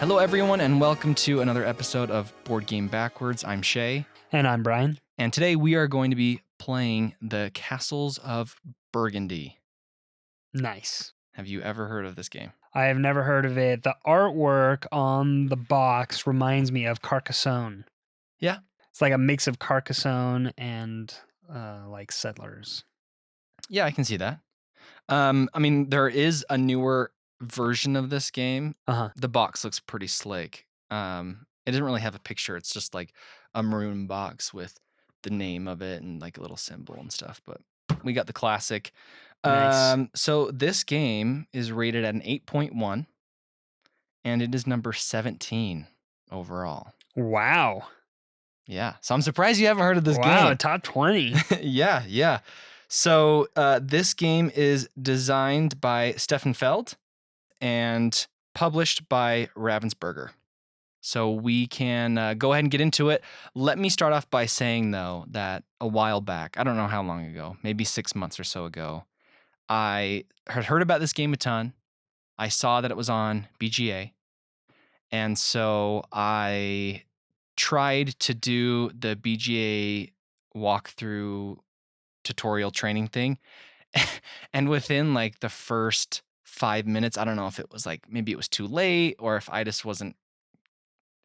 Hello, everyone, and welcome to another episode of Board Game Backwards. I'm Shay. And I'm Brian. And today we are going to be playing the Castles of Burgundy. Nice. Have you ever heard of this game? I have never heard of it. The artwork on the box reminds me of Carcassonne. Yeah. It's like a mix of Carcassonne and like Settlers. Yeah, I can see that. There is a newer version of this game. The box looks pretty slick. It doesn't really have a picture. It's just like a maroon box with the name of it and like a little symbol and stuff. But we got the classic. Nice. So this game is rated at an 8.1, and it is number 17 overall. Wow. Yeah. So I'm surprised you haven't heard of this game. Wow, top 20. Yeah. So this game is designed by Stefan Feld and published by Ravensburger. So we can go ahead and get into it. Let me start off by saying, though, that a while back, I don't know how long ago, maybe 6 months or so ago, I had heard about this game a ton. I saw that it was on BGA. And so I tried to do the BGA walkthrough tutorial training thing. And within like the first 5 minutes, I don't know if it was like, maybe it was too late or if I just wasn't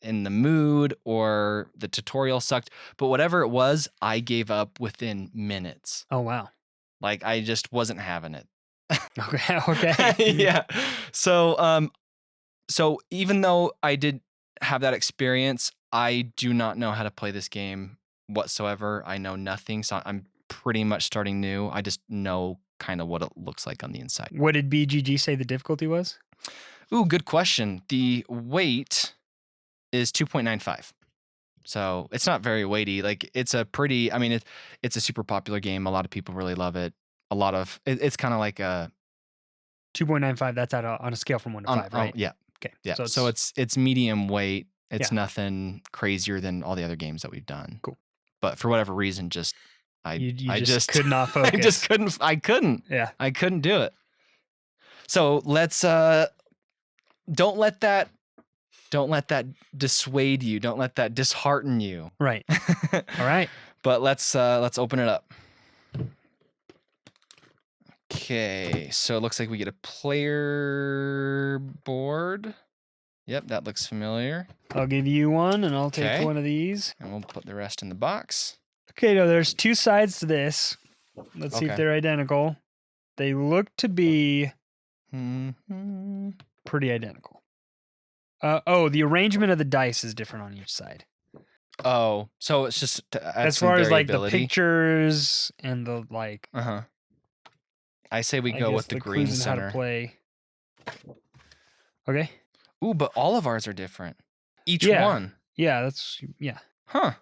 in the mood or the tutorial sucked, but whatever it was, I gave up within minutes. Oh, wow. Like I just wasn't having it. Okay. Yeah. So even though I did have that experience, I do not know how to play this game whatsoever. I know nothing, so I'm pretty much starting new. I just know kind of what it looks like on the inside. What did BGG say the difficulty was? Ooh, good question. The weight is 2.95. So it's not very weighty. Like it's a pretty, it's a super popular game. A lot of people really love it. It's kind of like a 2.95, that's on a scale from 1 to 5, right? Yeah. Okay. Yeah. So it's medium weight. It's Yeah. nothing crazier than all the other games that we've done. Cool. But for whatever reason, I just could not focus. I couldn't. Yeah. I couldn't do it. So let's don't let that dissuade you. Don't let that dishearten you. Right. All right. But let's open it up. Okay, so it looks like we get a player board. Yep, that looks familiar. I'll give you one, and I'll take one of these. And we'll put the rest in the box. Okay, now there's two sides to this. Let's see if they're identical. They look to be pretty identical. The arrangement of the dice is different on each side. Oh, so it's just as far as like the pictures and the like. I say we go with the green center. How to play. Okay. Ooh, but all of ours are different. Each one. Yeah, Huh.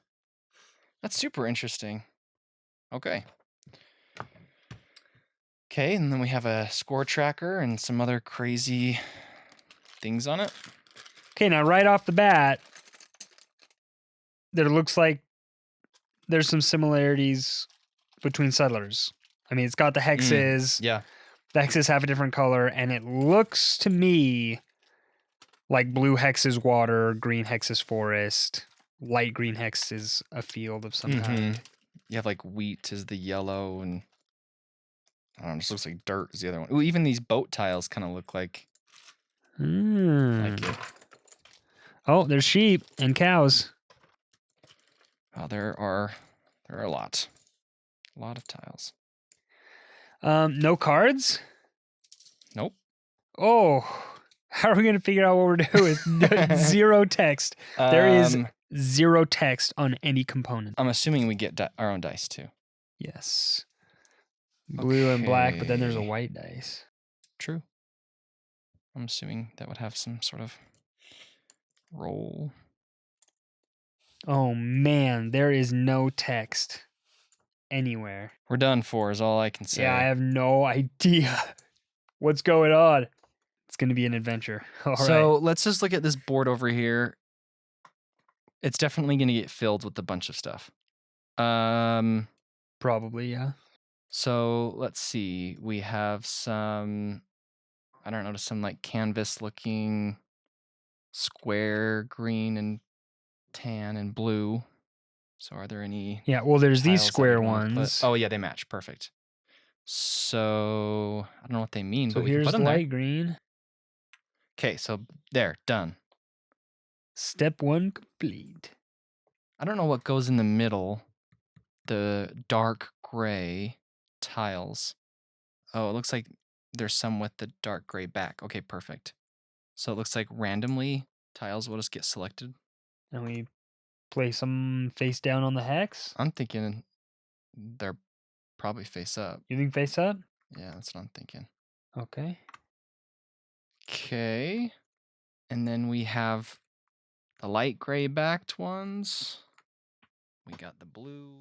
That's super interesting. Okay. Okay, and then we have a score tracker and some other crazy things on it. Okay, now right off the bat, there looks like there's some similarities between Settlers. I mean, it's got the hexes. Yeah. The hexes have a different color, and it looks to me like blue hex is water, green hex is forest, light green hex is a field of some kind. You have like wheat is the yellow, and I don't know, it just looks like dirt is the other one. Ooh, even these boat tiles kind of look like it. Oh, there's sheep and cows. Oh, there are a lot. A lot of tiles. No cards? Nope. Oh, how are we going to figure out what we're doing? Zero text. There is zero text on any component. I'm assuming we get our own dice too. Yes. Blue and black, but then there's a white dice. True. I'm assuming that would have some sort of roll. Oh man, there is no text anywhere. We're done for is all I can say. Yeah, I have no idea what's going on. It's going to be an adventure. So let's just look at this board over here. It's definitely going to get filled with a bunch of stuff. Probably, yeah. So let's see. We have some, I don't know, some like canvas looking square, green, and tan, and blue. So are there any Yeah, well, there's these tiles that we'd square want to put? ones. Oh, yeah, they match. Perfect. So I don't know what they mean, So but we can put here's them there. light green. Okay, so there, done. Step 1 complete. I don't know what goes in the middle. The dark gray tiles. Oh, it looks like there's some with the dark gray back. Okay, perfect. So it looks like randomly tiles will just get selected. And we place them face down on the hex. I'm thinking they're probably face up. You think face up? Yeah, that's what I'm thinking. Okay. Okay. And then we have the light gray backed ones. We got the blue.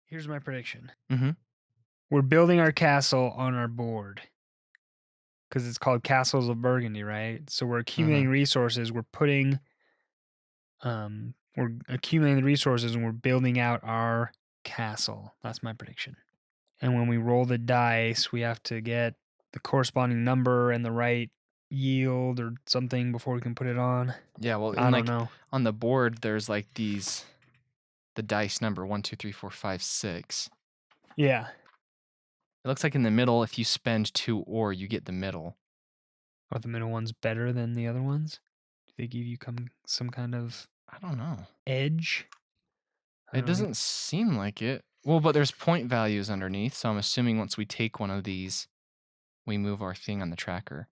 Here's my prediction. Mm-hmm. We're building our castle on our board. Because it's called Castles of Burgundy, right? So we're accumulating resources. We're accumulating the resources and we're building out our castle. That's my prediction. And when we roll the dice, we have to get the corresponding number and the right yield or something before we can put it on. Yeah, well, I don't know. on the board, there's like the dice number 1, 2, 3, 4, 5, 6. Yeah. It looks like in the middle, if you spend 2 ore, you get the middle. Are the middle ones better than the other ones? Do they give you some kind of I don't know. edge? It doesn't seem like it. Well, but there's point values underneath, so I'm assuming once we take one of these, we move our thing on the tracker.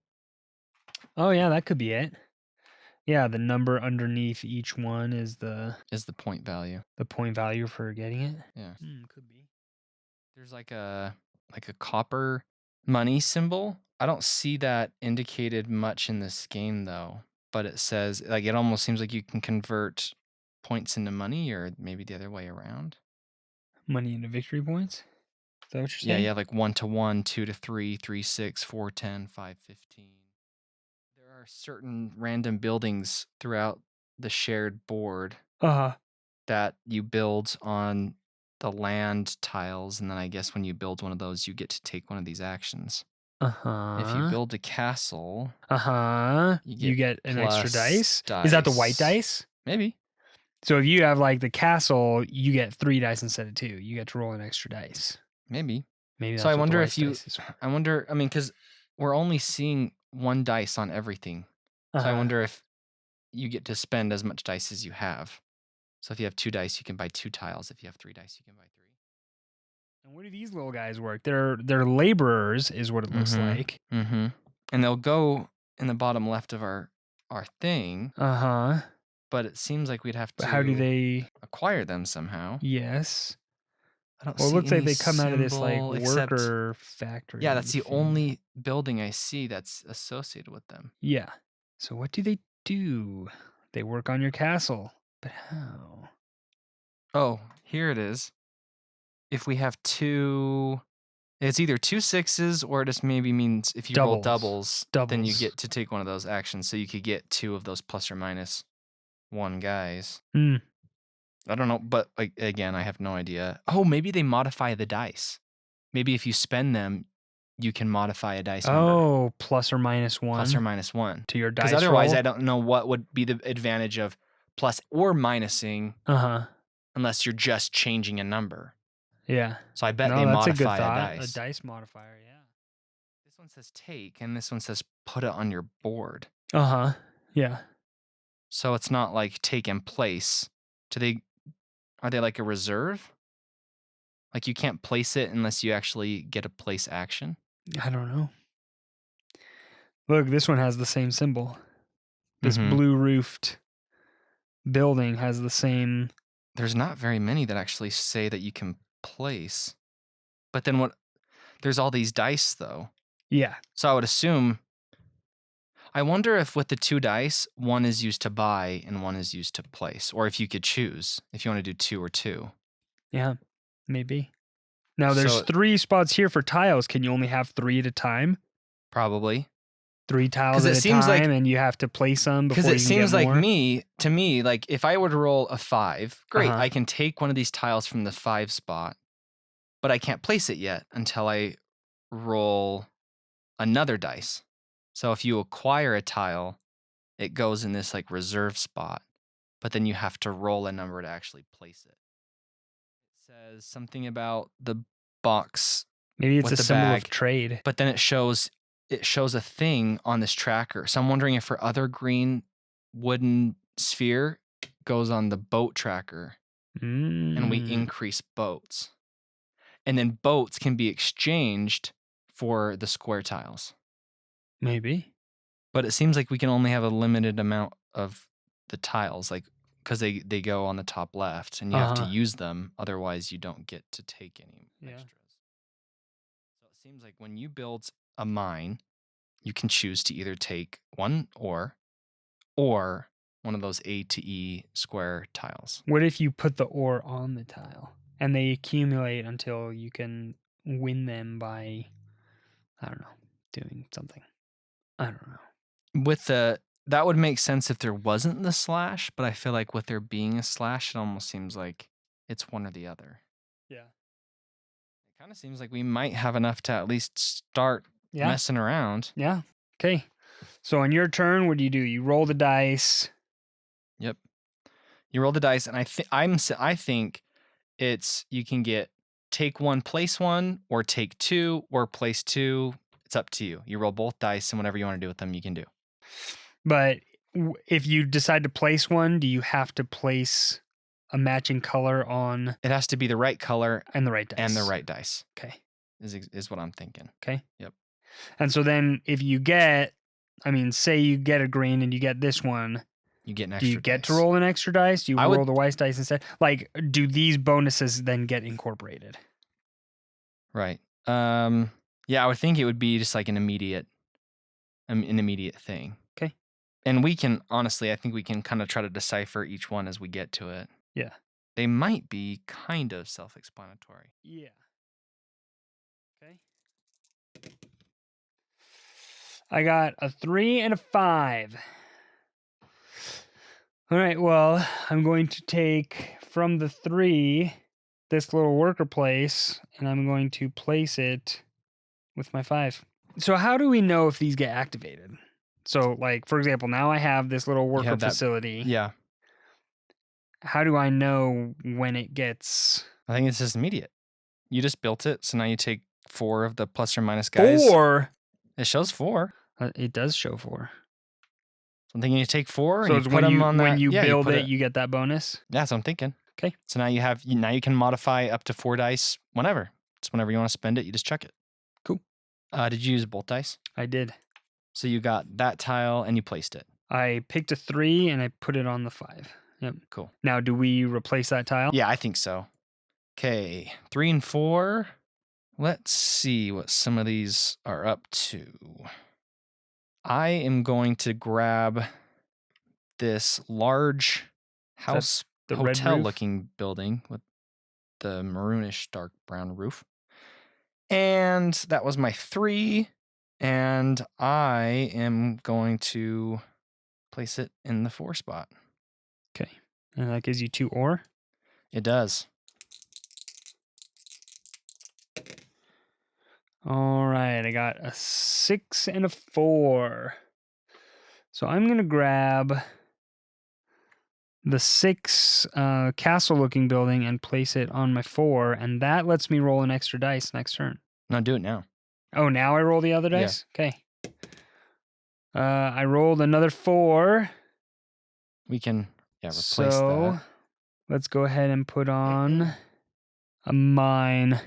Oh, yeah, that could be it. Yeah, the number underneath each one is the point value. The point value for getting it? Yeah. Could be. There's like a copper money symbol. I don't see that indicated much in this game though, but it says like it almost seems like you can convert points into money or maybe the other way around. Money into victory points? Is that what you're Yeah, saying? yeah, like 1 to 1, 2 to 3, 3 6, 4 10, 5 15. There are certain random buildings throughout the shared board Uh-huh. that you build on the land tiles, and then I guess when you build one of those, you get to take one of these actions. Uh-huh. If you build a castle, you get an extra plus dice. Is that the white dice? Maybe. So if you have like the castle, you get 3 dice instead of 2. You get to roll an extra dice. Maybe. Maybe that's So I what wonder the if you. dice is for. I wonder. I mean, because we're only seeing 1 dice on everything. So I wonder if you get to spend as much dice as you have. So if you have 2 dice, you can buy 2 tiles. If you have 3 dice, you can buy 3. And what do these little guys work? They're laborers, is what it looks like. Mm-hmm. And they'll go in the bottom left of our thing. Uh-huh. But it seems like we'd have to. But how do they acquire them somehow? Yes. I don't Well, it see looks any like they come out of this like except- worker factory. Yeah, that's the thing. only building I see that's associated with them. Yeah. So what do they do? They work on your castle. But how? Oh, here it is. If we have 2, it's either 2 6s or it just maybe means if you roll doubles, then you get to take one of those actions. So you could get 2 of those plus or minus 1 guys. I don't know, but like again, I have no idea. Oh, maybe they modify the dice. Maybe if you spend them, you can modify a dice number. Oh, plus or minus 1. Plus or minus 1. To your dice Because otherwise, roll? I don't know what would be the advantage of plus or minusing. Unless you're just changing a number. Yeah. So I bet they modify a good thought. dice. A dice modifier, yeah. This one says take, and this one says put it on your board. Yeah. So it's not like take and place. Are they like a reserve? Like you can't place it unless you actually get a place action? I don't know. Look, this one has the same symbol. This blue roofed building has the same. There's not very many that actually say that you can place. But then there's all these dice though. Yeah. So I would assume. I wonder if with the 2 dice, 1 is used to buy and 1 is used to place, or if you could choose if you want to do 2 or 2. Yeah, maybe. Now there's 3 spots here for tiles. Can you only have 3 at a time? Probably. 3 tiles at a time, and you have to place them before you can get more? Because it seems like to me, like if I were to roll a 5, great, I can take one of these tiles from the 5 spot, but I can't place it yet until I roll another dice. So if you acquire a tile it goes in this like reserve spot, but then you have to roll a number to actually place it. It says something about the box Maybe it's with a the symbol of bag, trade. but then it shows a thing on this tracker. So I'm wondering if her other green wooden sphere goes on the boat tracker and we increase boats. And then boats can be exchanged for the square tiles. Maybe. But it seems like we can only have a limited amount of the tiles, like because they go on the top left and you have to use them. Otherwise, you don't get to take any extras. So it seems like when you build a mine, you can choose to either take one or one of those A to E square tiles. What if you put the ore on the tile and they accumulate until you can win them by, I don't know, doing something? I don't know. That would make sense if there wasn't the slash, but I feel like with there being a slash, it almost seems like it's one or the other. Yeah. It kind of seems like we might have enough to at least start messing around. Yeah. Okay. So on your turn, what do? You roll the dice. Yep. You roll the dice, and I think it's you can take one, place one, or take two, or place two. It's up to you. You roll both dice, and whatever you want to do with them, you can do. But if you decide to place one, do you have to place a matching color on? It has to be the right color and the right dice. Okay. Is what I'm thinking. Okay. Yep. And so then if you say you get a green and you get this one, you get an extra dice. Do you get to roll an extra dice? Do you roll the white dice instead? Like, do these bonuses then get incorporated? Right. Yeah, I would think it would be just like an immediate thing. Okay. And we can, honestly, I think we can kind of try to decipher each one as we get to it. Yeah. They might be kind of self-explanatory. Yeah. Okay. I got a 3 and a 5. All right, well, I'm going to take from the 3 this little worker place, and I'm going to place it with my 5. So how do we know if these get activated? So, like, for example, now I have this little worker facility. Yeah. How do I know when it gets... I think it's just immediate. You just built it, so now you take 4 of the plus or minus guys. 4? It shows 4. It does show 4. So I'm thinking you take 4 so and you put them on that. When you build it, you get that bonus? Yeah, that's what I'm thinking. Okay. So now you can modify up to 4 dice whenever. Just whenever you want to spend it, you just chuck it. Cool. Did you use both dice? I did. So you got that tile and you placed it. I picked a 3 and I put it on the 5. Yep. Cool. Now, do we replace that tile? Yeah, I think so. Okay, 3 and 4. Let's see what some of these are up to. I am going to grab this large house, hotel-looking building with the maroonish dark brown roof. And that was my 3. And I am going to place it in the 4 spot. Okay. And that gives you 2 ore? It does. All right. I got a 6 and a 4. So I'm going to grab the 6 castle-looking building and place it on my 4. And that lets me roll an extra dice next turn. No, do it now. Oh, now I roll the other dice? Yeah. Okay. I rolled another 4. We can replace that. Let's go ahead and put on a mine.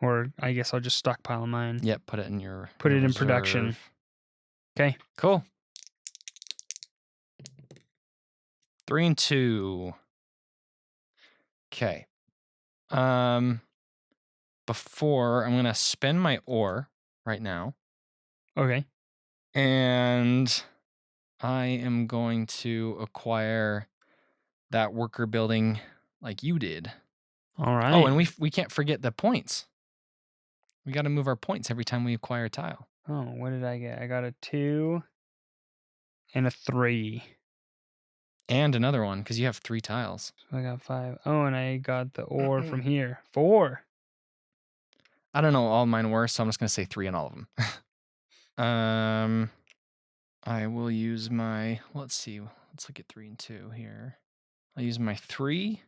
Or I guess I'll just stockpile a mine. Yep, put it in your Put it in reserve. production. Okay. Cool. 3 and 2. Okay. Before I'm gonna spend my ore right now. Okay. And I am going to acquire that worker building like you did. All right. Oh, and we can't forget the points. We got to move our points every time we acquire a tile. Oh, what did I get? I got a 2 and a 3. And another one, because you have 3 tiles. So I got 5. Oh, and I got the ore from here. 4. I don't know what all mine were, so I'm just going to say 3 on all of them. I will use my, let's see, let's look at 3 and 2 here. I'll use my 3,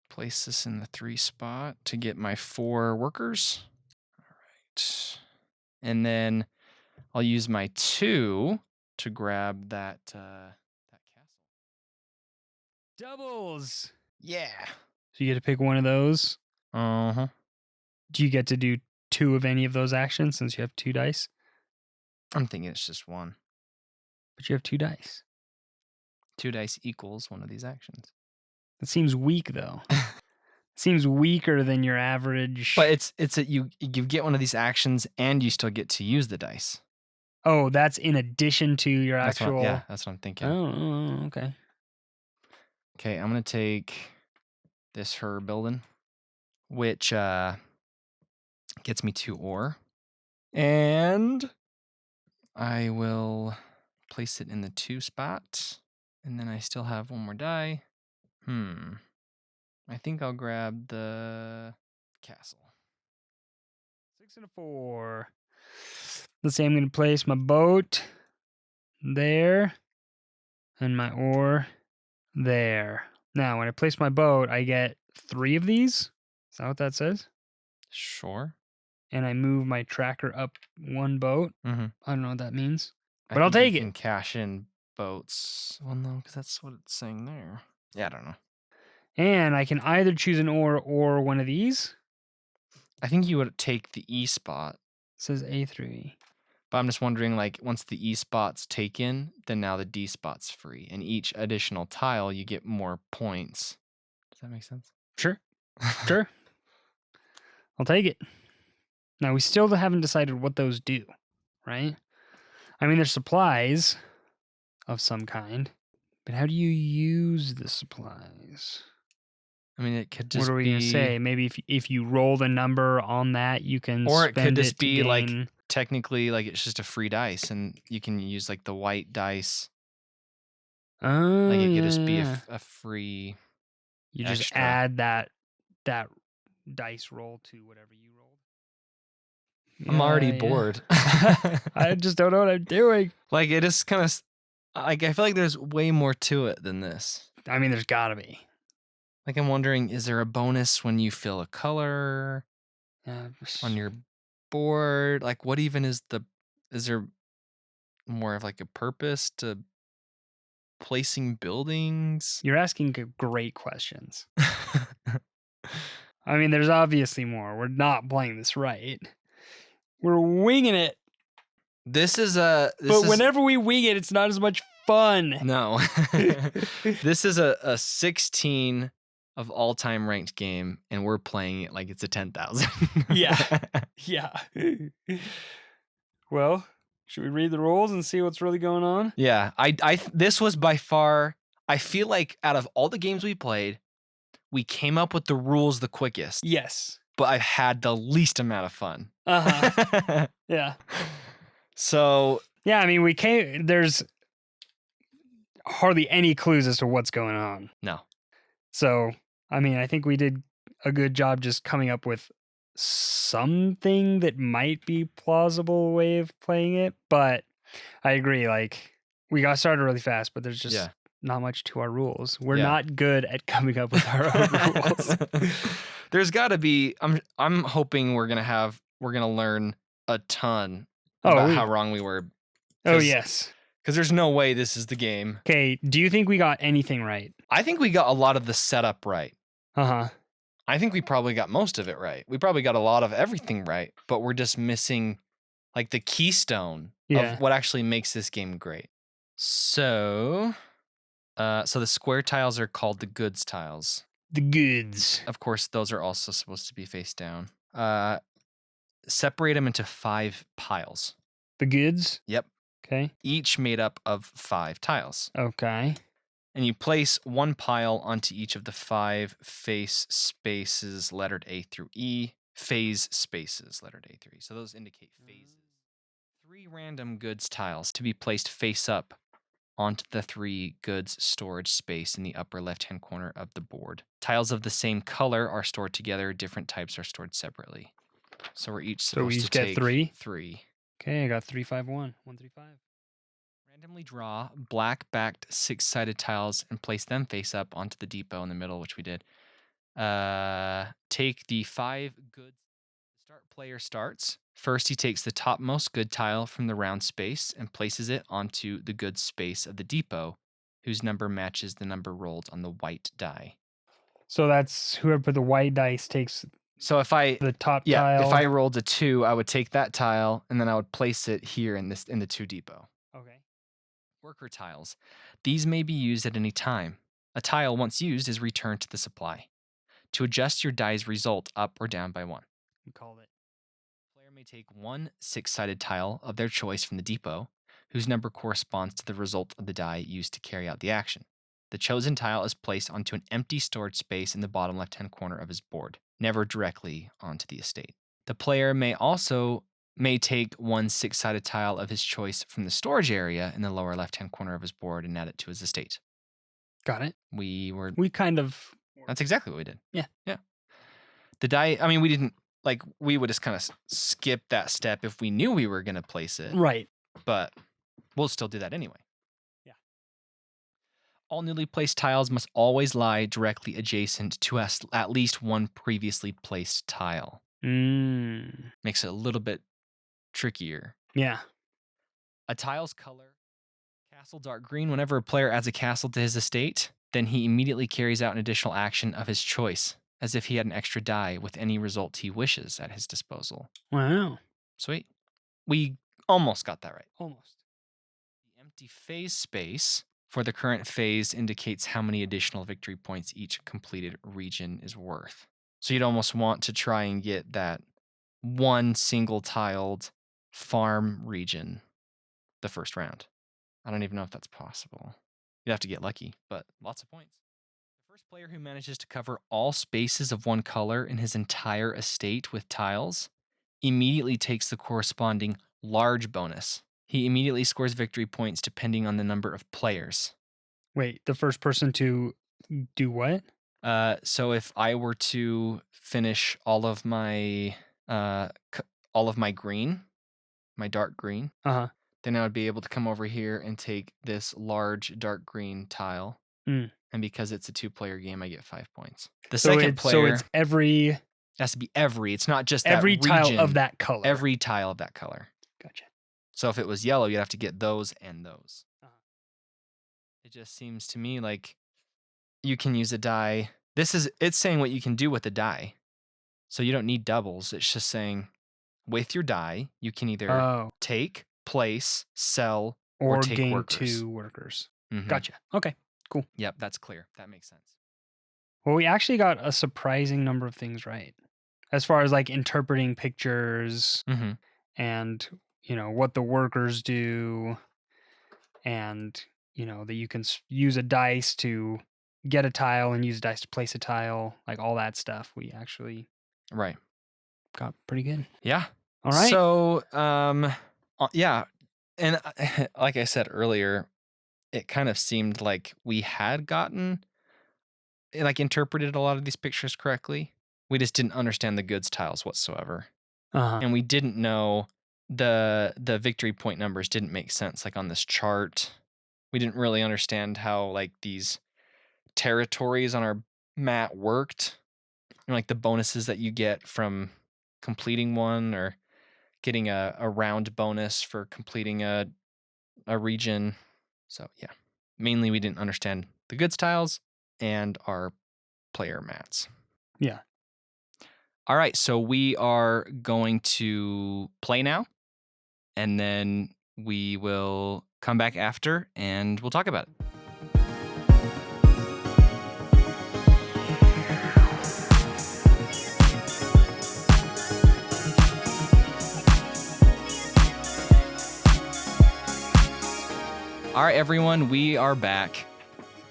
place this in the 3 spot to get my 4 workers. All right. And then I'll use my 2 to grab that castle. Doubles. Yeah. So you get to pick one of those. Uh-huh. Do you get to do 2 of any of those actions since you have 2 dice? I'm thinking it's just 1. But you have 2 dice. 2 dice equals one of these actions. That seems weak, though. Seems weaker than your average. But you get one of these actions and you still get to use the dice. Oh, that's in addition to your actual. That's what I'm thinking. Oh, okay. Okay, I'm gonna take this her building, which gets me 2 ore, and I will place it in the 2 spot, and then I still have 1 more die. I think I'll grab the castle. 6 and a 4. Let's say I'm going to place my boat there and my ore there. Now, when I place my boat, I get 3 of these. Is that what that says? Sure. And I move my tracker up 1 boat. Mm-hmm. I don't know what that means, I but I'll think take you it. can cash in boats. Well, no, because that's what it's saying there. Yeah, I don't know. And I can either choose an ore or one of these. I think you would take the E spot. It says A through E. But I'm just wondering, like, once the E spot's taken, then now the D spot's free. And each additional tile, you get more points. Does that make sense? Sure. Sure. I'll take it. Now, we still haven't decided what those do, right? I mean, they're supplies of some kind, but how do you use the supplies? I mean, it could just What are we be... going to say? Maybe if you roll the number on that, you can Or it spend could just it to be, like, gain... technically, like, it's just a free dice, and you can use, like, the white dice. Oh, Like, it could just be yeah. a free You just extra. add that dice roll to whatever you rolled. I'm already bored. I just don't know what I'm doing. Like, it is kind of... Like, I feel like there's way more to it than this. I mean, there's got to be. Like, I'm wondering, is there a bonus when you fill a color on your board? Like, what even is there more of like a purpose to placing buildings? You're asking great questions. I mean, there's obviously more. We're not playing this right. We're winging it. Whenever we wing it, it's not as much fun. No. This is a 16 of all-time ranked game, and we're playing it like it's a 10,000. Yeah. Yeah. Well, should we read the rules and see what's really going on? Yeah. This was by far, I feel like out of all the games we played, we came up with the rules the quickest. Yes. But I've had the least amount of fun. Uh-huh. Yeah. So... Yeah, I mean, there's hardly any clues as to what's going on. No. So, I mean, I think we did a good job just coming up with something that might be plausible way of playing it, but I agree, like, we got started really fast, but there's just not much to our rules. We're not good at coming up with our own rules. There's got to be... I'm hoping we're gonna learn a ton about how wrong we were. Oh, yes. Because there's no way this is the game. Okay, do you think we got anything right? I think we got a lot of the setup right. Uh-huh. I think we probably got most of it right. We probably got a lot of everything right, but we're just missing like the keystone of what actually makes this game great. So the square tiles are called the goods tiles. The goods. Of course, those are also supposed to be face down. Separate them into 5 piles. The goods? Yep. Okay. Each made up of 5 tiles. Okay. And you place 1 pile onto each of the 5 face spaces lettered A through E. Phase spaces lettered A through E. So those indicate phases. 3 random goods tiles to be placed face up onto the 3 goods storage space in the upper left-hand corner of the board. Tiles of the same color are stored together. Different types are stored separately. So we're each supposed to take 3? 3. Okay, I got 3, 5, 1. 1, 3, 5. Randomly draw black-backed 6-sided tiles and place them face up onto the depot in the middle, which we did. Take the 5 goods. The start player starts. First, he takes the topmost good tile from the round space and places it onto the good space of the depot, whose number matches the number rolled on the white die. So that's whoever put the white dice takes So if I the top tile. if I rolled a 2, I would take that tile and then I would place it here in the 2 depot. Okay. Worker tiles. These may be used at any time. A tile once used is returned to the supply. To adjust your die's result up or down by 1. We called it. Player may take 1 6-sided tile of their choice from the depot, whose number corresponds to the result of the die used to carry out the action. The chosen tile is placed onto an empty storage space in the bottom left-hand corner of his board, never directly onto the estate. The player may take 1 6-sided tile of his choice from the storage area in the lower left-hand corner of his board and add it to his estate. Got it. We kind of. That's exactly what we did. Yeah. Yeah. The die, I mean, we didn't, we would just kind of skip that step if we knew we were going to place it. Right. But we'll still do that anyway. Yeah. All newly placed tiles must always lie directly adjacent to at least one previously placed tile. Makes it a little bit trickier. Yeah. A tile's color, castle dark green. Whenever a player adds a castle to his estate, then he immediately carries out an additional action of his choice, as if he had an extra die with any result he wishes at his disposal. Wow. Sweet. We almost got that right. Almost. The empty phase space for the current phase indicates how many additional victory points each completed region is worth. So you'd almost want to try and get that one single-tiled farm region the first round. I don't even know if that's possible. You'd have to get lucky, but lots of points. The first player who manages to cover all spaces of one color in his entire estate with tiles immediately takes the corresponding large bonus. He immediately scores victory points depending on the number of players. Wait, the first person to do what? So if I were to finish all of my green, my dark green, then I would be able to come over here and take this large dark green tile. And because it's a 2-player game, I get 5 points. The second player. So it's every. It has to be every. It's not just every that region, tile of that color. Every tile of that color. Gotcha. So if it was yellow, you'd have to get those and those. It just seems to me like you can use a die. It's saying what you can do with a die. So you don't need doubles. It's just saying with your die, you can either take, place, sell, or take gain workers. 2 workers. Mm-hmm. Gotcha. Okay, cool. Yep, that's clear. That makes sense. Well, we actually got a surprising number of things right. As far as interpreting pictures and, what the workers do and, that you can use a dice to get a tile and use a dice to place a tile, all that stuff. We actually got pretty good. Yeah. All right. So, yeah. And like I said earlier, it kind of seemed like we had gotten, interpreted a lot of these pictures correctly. We just didn't understand the goods tiles whatsoever. And we didn't know the victory point numbers didn't make sense. On this chart, we didn't really understand how these territories on our mat worked. The bonuses that you get from completing one or getting a round bonus for completing a region. So yeah, mainly we didn't understand the goods tiles and our player mats. Yeah. All right, so we are going to play now, and then we will come back after and we'll talk about it. All right, everyone, we are back.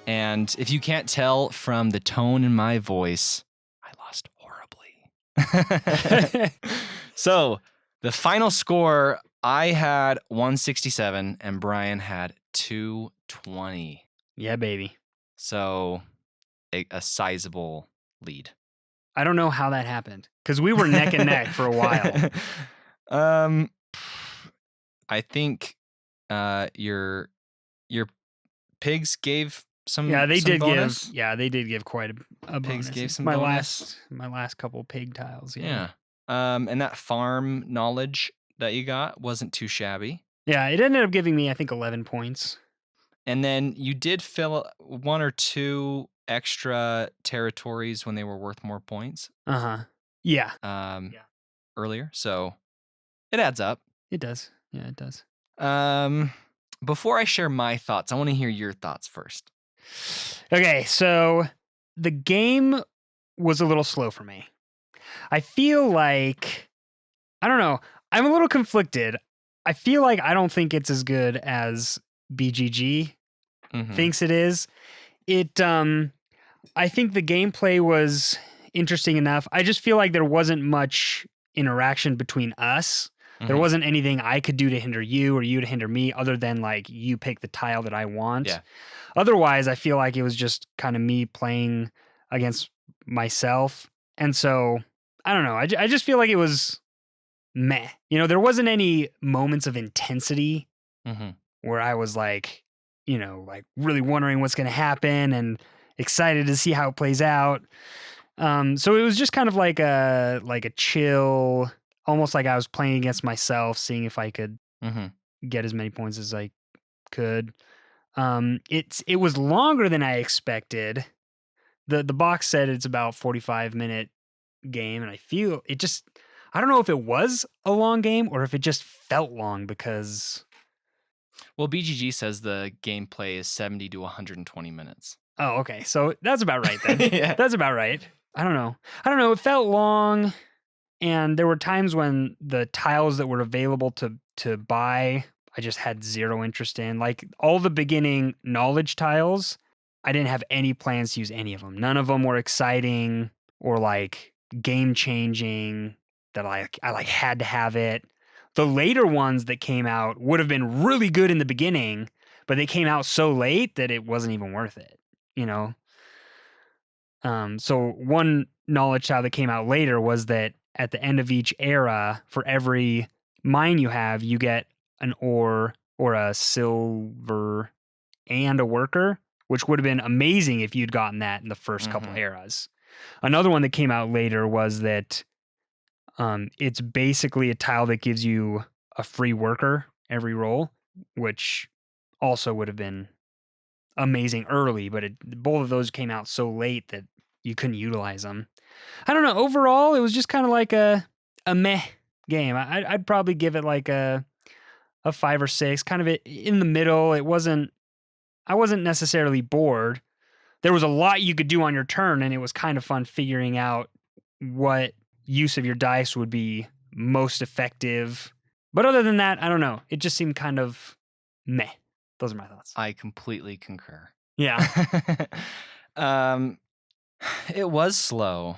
And if you can't tell from the tone in my voice, I lost horribly. So the final score, I had 167 and Brian had 220. Yeah, baby. So a sizable lead. I don't know how that happened because we were neck and neck for a while. I think your Your pigs gave Yeah, they some did bonus. give quite a Pigs bonus. gave some My bonus. last couple pig tiles, Yeah. And that farm knowledge that you got wasn't too shabby. Yeah, it ended up giving me, I think, 11 points. And then you did fill 1 or 2 extra territories when they were worth more points Yeah, earlier. So it adds up. it does. Yeah, it does. Before I share my thoughts, I want to hear your thoughts first. Okay, so the game was a little slow for me. I feel like, I don't know, I'm a little conflicted. I feel like I don't think it's as good as BGG thinks it is. I think the gameplay was interesting enough. I just feel like there wasn't much interaction between us. There wasn't anything I could do to hinder you or you to hinder me other than like you pick the tile that I want. Yeah. Otherwise, I feel like it was just kind of me playing against myself. And so, I don't know. I just feel like it was meh. You know, there wasn't any moments of intensity where I was like, you know, like really wondering what's going to happen and excited to see how it plays out. So it was just kind of like a chill, almost like I was playing against myself, seeing if I could get as many points as I could. It was longer than I expected. The box said it's about 45-minute game, and I feel it just, I don't know if it was a long game or if it just felt long because Well, BGG says the gameplay is 70 to 120 minutes. Oh, okay. So that's about right then. Yeah. That's about right. I don't know. It felt long, and there were times when the tiles that were available to buy, I just had zero interest in. Like all the beginning knowledge tiles, I didn't have any plans to use any of them. None of them were exciting or like game changing that I like had to have it. The later ones that came out would have been really good in the beginning, but they came out so late that it wasn't even worth it. You know, so one knowledge tile that came out later was that at the end of each era, for every mine you have, you get an ore or a silver and a worker, which would have been amazing if you'd gotten that in the first couple eras. Another one that came out later was that it's basically a tile that gives you a free worker every roll, which also would have been amazing early, but both of those came out so late that you couldn't utilize them. I don't know. Overall, it was just kind of like a meh game. I'd probably give it like a 5 or 6, kind of in the middle. I wasn't necessarily bored. There was a lot you could do on your turn, and it was kind of fun figuring out what use of your dice would be most effective. But other than that, I don't know. It just seemed kind of meh. Those are my thoughts. I completely concur. Yeah. It was slow.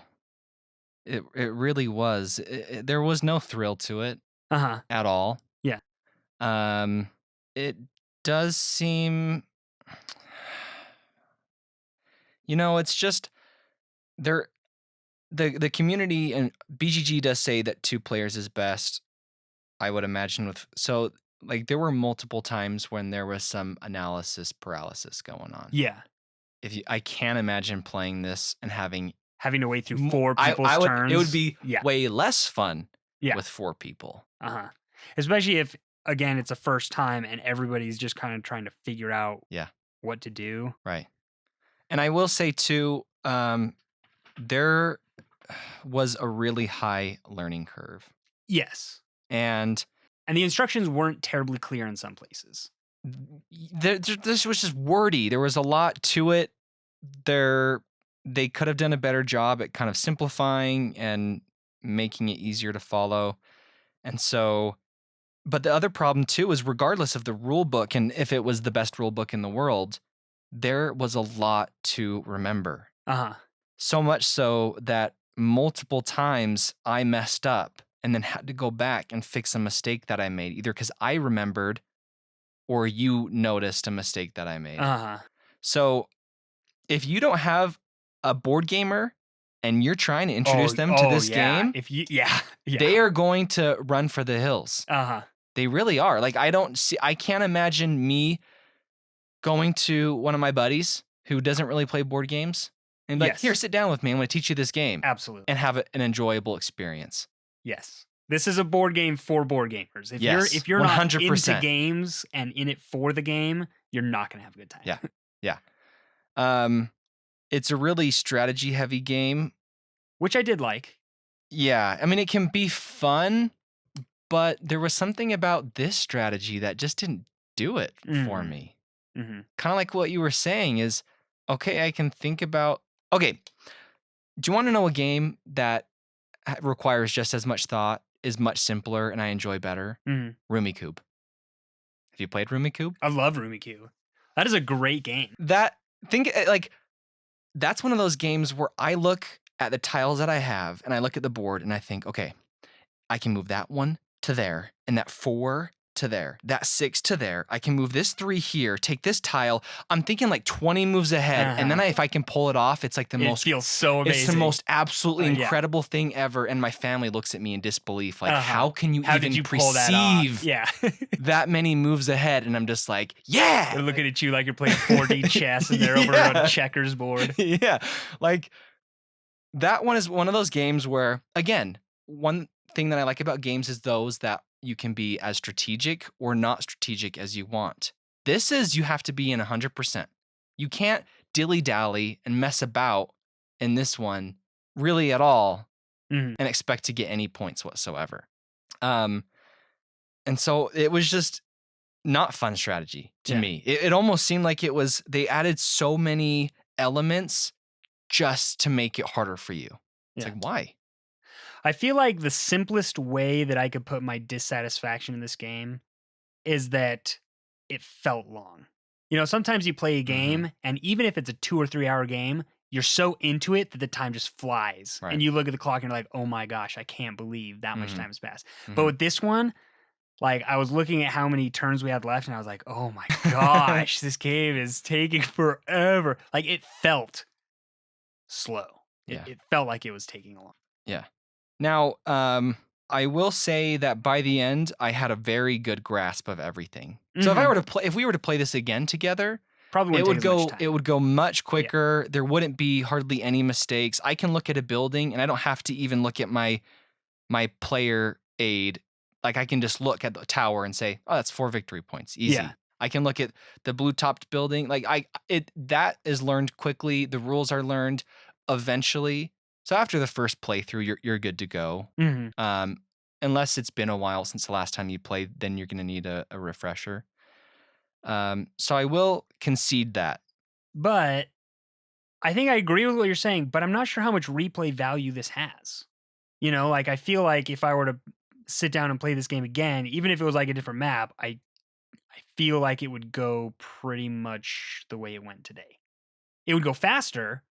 It really was. There was no thrill to it at all. Yeah. It does seem, you know, it's just there. The community and BGG does say that 2 players is best. I would imagine so like there were multiple times when there was some analysis paralysis going on. Yeah. I can't imagine playing this and having to wait through 4 people's turns. It would be way less fun with 4 people. Especially if, again, it's a first time and everybody's just kind of trying to figure out what to do. Right. And I will say too, there was a really high learning curve. Yes. And the instructions weren't terribly clear in some places. This was just wordy. There was a lot to it. They could have done a better job at kind of simplifying and making it easier to follow. And so, but the other problem too is regardless of the rule book and if it was the best rule book in the world, there was a lot to remember. So much so that multiple times I messed up and then had to go back and fix a mistake that I made, either because I remembered or you noticed a mistake that I made. So if you don't have a board gamer and you're trying to introduce them to this game, they are going to run for the hills. They really are. Like I can't imagine me going to one of my buddies who doesn't really play board games and be like, here, Yes. sit down with me. I'm going to teach you this game Absolutely. and have an enjoyable experience. Yes. This is a board game for board gamers. Yes, If you're not 100%. into games and in it for the game, you're not going to have a good time. Yeah. It's a really strategy heavy game. Which I did like. Yeah. I mean, it can be fun, but there was something about this strategy that just didn't do it for me. Mm-hmm. Kind of like what you were saying is, okay, I can think about, okay, do you want to know a game that requires just as much thought, is much simpler, and I enjoy better? Mm-hmm. Rummikub. Have you played Rummikub? I love Rummikub. That is a great game. That's one of those games where I look at the tiles that I have and I look at the board and I think, okay, I can move that one to there and that 4 to there, that 6 to there. I can move this 3 here, take this tile. I'm thinking like 20 moves ahead. And then if I can pull it off, it's like it feels so amazing. It's the most absolutely incredible thing ever. And my family looks at me in disbelief. Like, how can you even perceive that many moves ahead? And I'm just like, yeah. They're looking at you like you're playing 4D chess and they're over on a checkers board. Yeah. Like that one is one of those games where, again, one thing that I like about games is those that you can be as strategic or not strategic as you want. This is you have to be in 100%. You can't dilly-dally and mess about in this one really at all and expect to get any points whatsoever. And so it was just not fun strategy to me. It almost seemed like they added so many elements just to make it harder for you. It's like, why? I feel like the simplest way that I could put my dissatisfaction in this game is that it felt long. You know, sometimes you play a game and even if it's a 2 or 3 hour game, you're so into it that the time just flies. Right. And you look at the clock and you're like, oh my gosh, I can't believe that much time has passed. But with this one, like I was looking at how many turns we had left and I was like, oh my gosh, this game is taking forever. Like it felt slow. It felt like it was taking a long. Yeah. Now, I will say that by the end, I had a very good grasp of everything. So if we were to play this again together, probably it would go much quicker. Yeah. There wouldn't be hardly any mistakes. I can look at a building and I don't have to even look at my player aid. Like I can just look at the tower and say, oh, that's 4 victory points. Easy. Yeah. I can look at the blue topped building. Like that is learned quickly. The rules are learned eventually. So after the first playthrough, you're good to go. Unless it's been a while since the last time you played, then you're going to need a refresher. So I will concede that. But I think I agree with what you're saying, but I'm not sure how much replay value this has. You know, like I feel like if I were to sit down and play this game again, even if it was like a different map, I feel like it would go pretty much the way it went today. It would go faster.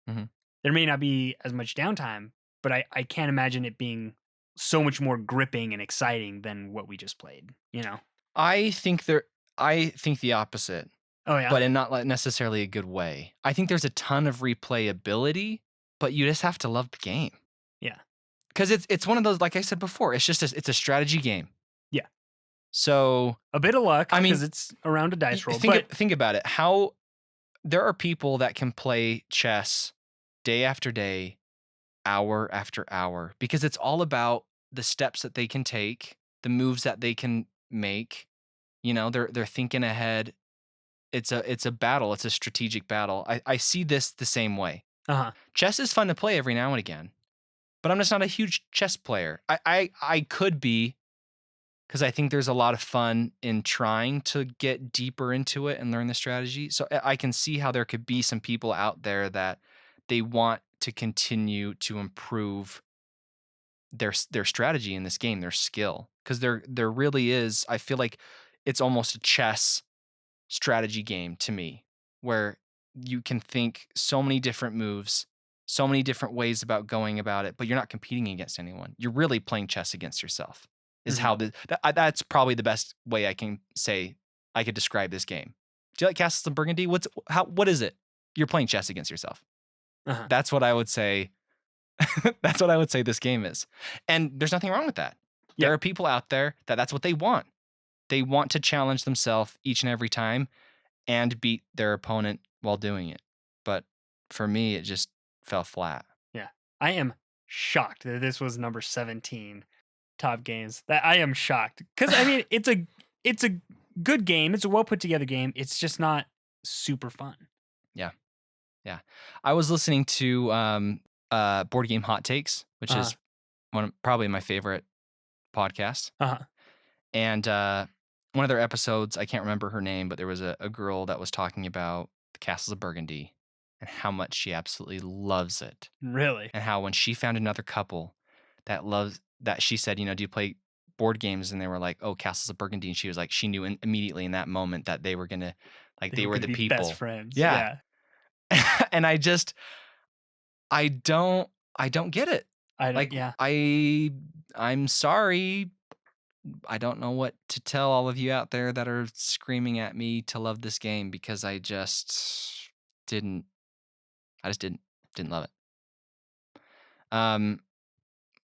There may not be as much downtime, but I can't imagine it being so much more gripping and exciting than what we just played, you know? I think the opposite. Oh, yeah? But in not necessarily a good way. I think there's a ton of replayability, but you just have to love the game. Yeah. Because it's one of those, like I said before, it's a strategy game. Yeah. So a bit of luck, because it's around a dice roll. Think about it. How there are people that can play chess day after day, hour after hour, because it's all about the steps that they can take, the moves that they can make. You know, they're thinking ahead. It's a battle. It's a strategic battle. I see this the same way. Chess is fun to play every now and again, but I'm just not a huge chess player. I could be, because I think there's a lot of fun in trying to get deeper into it and learn the strategy. So I can see how there could be some people out there that they want to continue to improve their strategy in this game, their skill, because there really is. I feel like it's almost a chess strategy game to me, where you can think so many different moves, so many different ways about going about it, but you're not competing against anyone. You're really playing chess against yourself. Is how that's probably the best way I can say I could describe this game. Do you like Castles of Burgundy? What is it? You're playing chess against yourself. That's what I would say. That's what I would say this game is. And there's nothing wrong with that. There are people out there that's what they want. They want to challenge themselves each and every time. and beat their opponent while doing it. But for me, it just fell flat. Yeah. I am shocked that this was number 17 top games. That I am shocked. Cuz I mean, it's a good game. It's a well put together game. It's just not super fun. Yeah. Yeah. I was listening to Board Game Hot Takes, which Uh-huh. is probably my favorite podcast. Uh-huh. And one of their episodes, I can't remember her name, but there was a girl that was talking about the Castles of Burgundy and how much she absolutely loves it. Really? And how when she found another couple that loves that, she said, do you play board games? And they were like, oh, Castles of Burgundy. And she was like, she knew immediately in that moment that they were going to, like, They they were were going to the be best people. friends. Yeah. Yeah. And I don't get it. I don't Like, yeah. I'm sorry. I don't know what to tell all of you out there that are screaming at me to love this game, because I just didn't love it.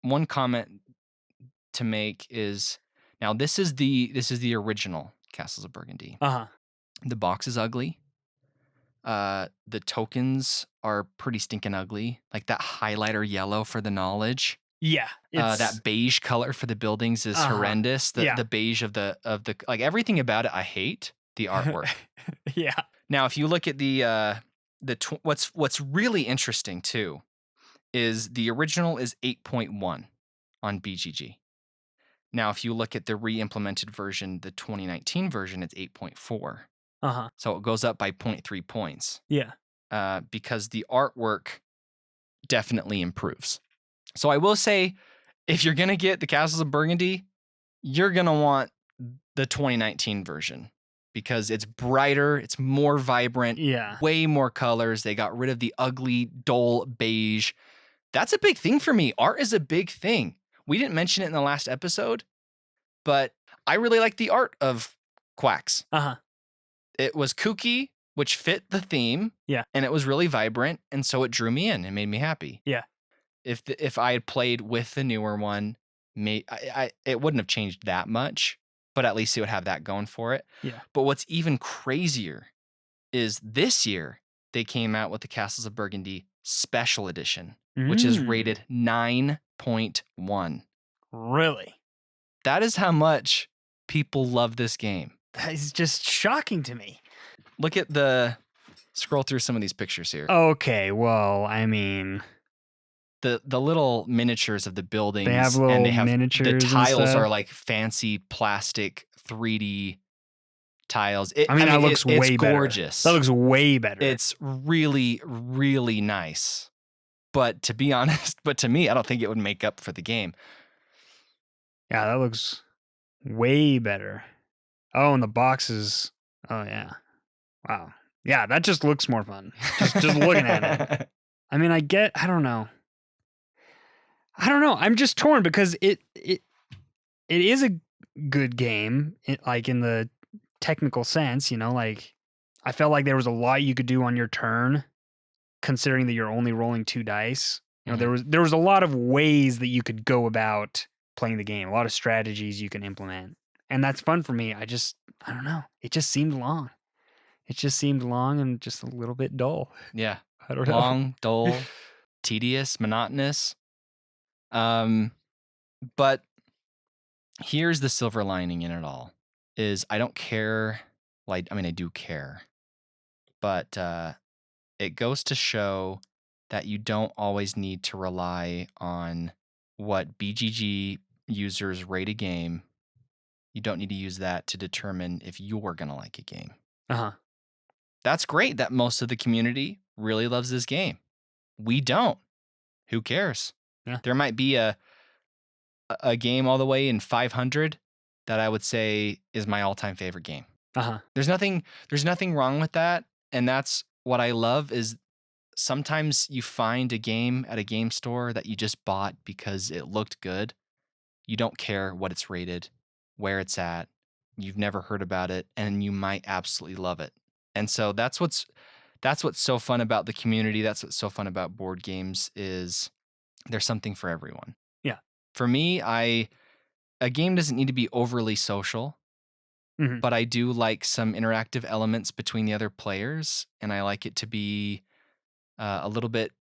One comment to make is, now this is the original Castles of Burgundy. Uh-huh. The box is ugly. The tokens are pretty stinking ugly. Like that highlighter yellow for the knowledge. Yeah. It's That beige color for the buildings is Uh-huh. horrendous. Yeah. The beige of the like everything about it I hate. The artwork. Yeah. Now, if you look at what's really interesting too is the original is 8.1 on BGG. Now, if you look at the re-implemented version, the 2019 version, it's 8.4. Uh-huh. So it goes up by 0.3 points. Yeah. Because the artwork definitely improves. So I will say, if you're gonna get the Castles of Burgundy, you're gonna want the 2019 version, because it's brighter, it's more vibrant, Yeah. way more colors. They got rid of the ugly, dull beige. That's a big thing for me. Art is a big thing. We didn't mention it in the last episode, but I really like the art of Quacks. Uh-huh. It was kooky, which fit the theme. Yeah. And it was really vibrant, and so it drew me in and made me happy. Yeah. If I had played with the newer one, it wouldn't have changed that much, but at least it would have that going for it. Yeah. But what's even crazier is this year they came out with the Castles of Burgundy Special Edition, which is rated 9.1. Really? That is how much people love this game. That is just shocking to me. Look at scroll through some of these pictures here. Okay, well, I mean, The little miniatures of the buildings, they have little and they have miniatures. the and tiles stuff. are like fancy plastic 3D tiles. That looks it's way better. gorgeous. That looks way better. It's really, really nice. But to be honest, to me, I don't think it would make up for the game. Yeah, that looks way better. Oh, and the boxes. Oh yeah. Wow. Yeah, that just looks more fun. Just looking at it. I mean, I don't know. I'm just torn, because it is a good game, like in the technical sense, like I felt like there was a lot you could do on your turn, considering that you're only rolling 2 dice. There was a lot of ways that you could go about playing the game, a lot of strategies you can implement. And that's fun for me. I don't know. It just seemed long. It just seemed long and just a little bit dull. Yeah. I don't know. Long, dull, tedious, monotonous. But here's the silver lining in it all, is I don't care. Well, I do care, but it goes to show that you don't always need to rely on what BGG users rate a game. You don't need to use that to determine if you're going to like a game. Uh-huh. That's great that most of the community really loves this game. We don't. Who cares? Yeah. There might be a game all the way in 500 that I would say is my all-time favorite game. Uh-huh. There's nothing wrong with that, and that's what I love. Is sometimes you find a game at a game store that you just bought because it looked good. You don't care what it's rated, where it's at. You've never heard about it, and you might absolutely love it. And so that's what's so fun about the community. That's what's so fun about board games, is there's something for everyone. Yeah. For me, a game doesn't need to be overly social. but I do like some interactive elements between the other players, and I like it to be a little bit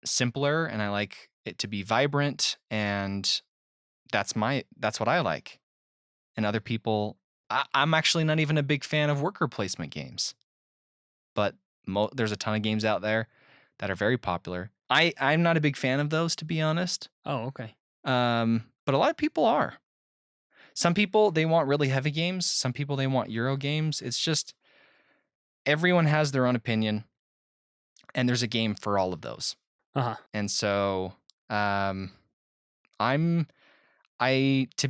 simpler, and I like it to be vibrant, and that's what I like. And other people, I'm actually not even a big fan of worker placement games, but there's a ton of games out there that are very popular. I'm not a big fan of those, to be honest. Oh, okay. But a lot of people are. Some people, they want really heavy games. Some people, they want Euro games. It's just everyone has their own opinion, and there's a game for all of those. And so, to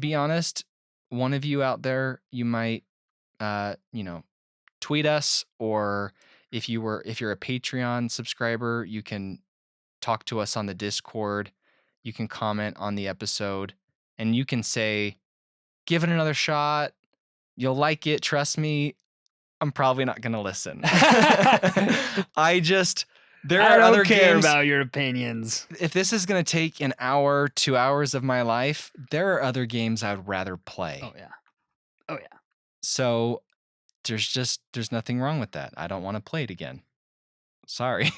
be honest, one of you out there, you might, tweet us, or if you're a Patreon subscriber, you can talk to us on the Discord. You can comment on the episode, and you can say, give it another shot. You'll like it. Trust me. I'm probably not going to listen. I don't care about your opinions. If this is going to take an hour, 2 hours of my life, there are other games I'd rather play. Oh yeah. So there's nothing wrong with that. I don't want to play it again. Sorry.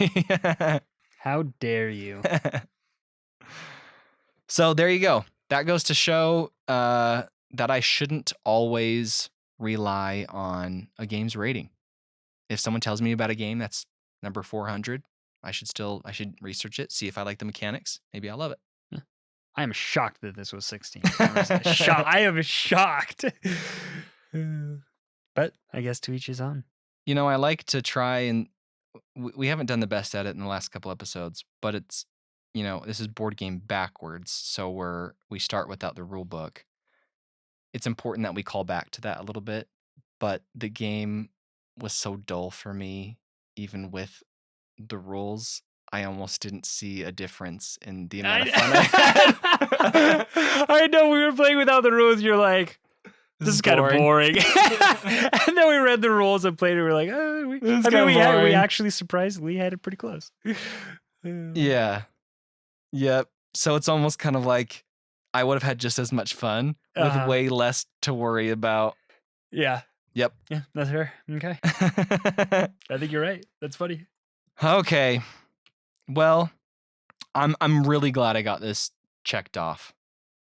How dare you? So there you go. That goes to show that I shouldn't always rely on a game's rating. If someone tells me about a game that's number 400, I should research it, see if I like the mechanics. Maybe I'll love it. I am shocked that this was 16. I am shocked. But I guess to each his own. I like to try, and we haven't done the best at it in the last couple episodes, but it's, this is board game backwards. So we start without the rule book. It's important that we call back to that a little bit, but the game was so dull for me, even with the rules. I almost didn't see a difference in the amount of fun I had. I know, we were playing without the rules. You're like, this is kind of boring. And then we read the rules and played it. We're like, we actually surprisingly had it pretty close. Yeah. Yep. So it's almost kind of like I would have had just as much fun with way less to worry about. Yeah. Yep. Yeah, that's fair. Okay. I think you're right. That's funny. Okay. Well, I'm really glad I got this checked off.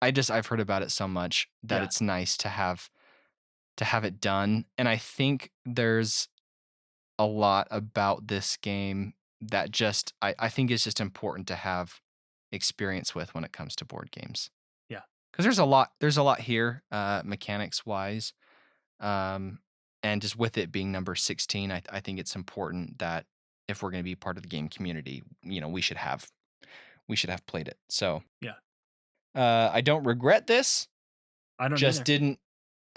I've heard about it so much that it's nice to have it done. And I think there's a lot about this game that I think is just important to have experience with when it comes to board games. Yeah. Because there's a lot here, mechanics wise. And just with it being number 16, I think it's important that if we're going to be part of the game community, we should have played it. So yeah. I don't regret this. I don't just either. didn't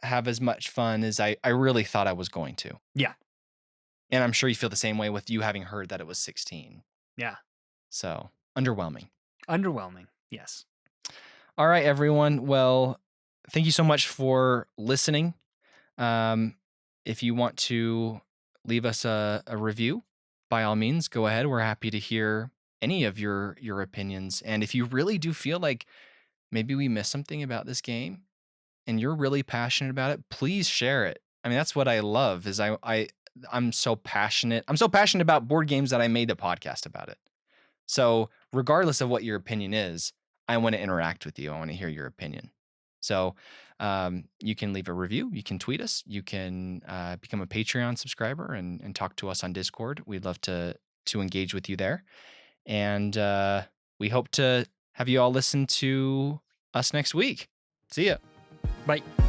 have as much fun as I really thought I was going to. Yeah. And I'm sure you feel the same way with you having heard that it was 16. Yeah. So underwhelming. Yes. All right, everyone. Well, thank you so much for listening. If you want to leave us a review, by all means, go ahead. We're happy to hear any of your opinions. And if you really do feel like maybe we missed something about this game and you're really passionate about it, please share it. I mean, that's what I love is I'm so passionate. I'm so passionate about board games that I made a podcast about it. So regardless of what your opinion is, I want to interact with you. I want to hear your opinion. So you can leave a review. You can tweet us. You can become a Patreon subscriber and talk to us on Discord. We'd love to engage with you there. And we hope to have you all listen to us next week. See ya. Bye.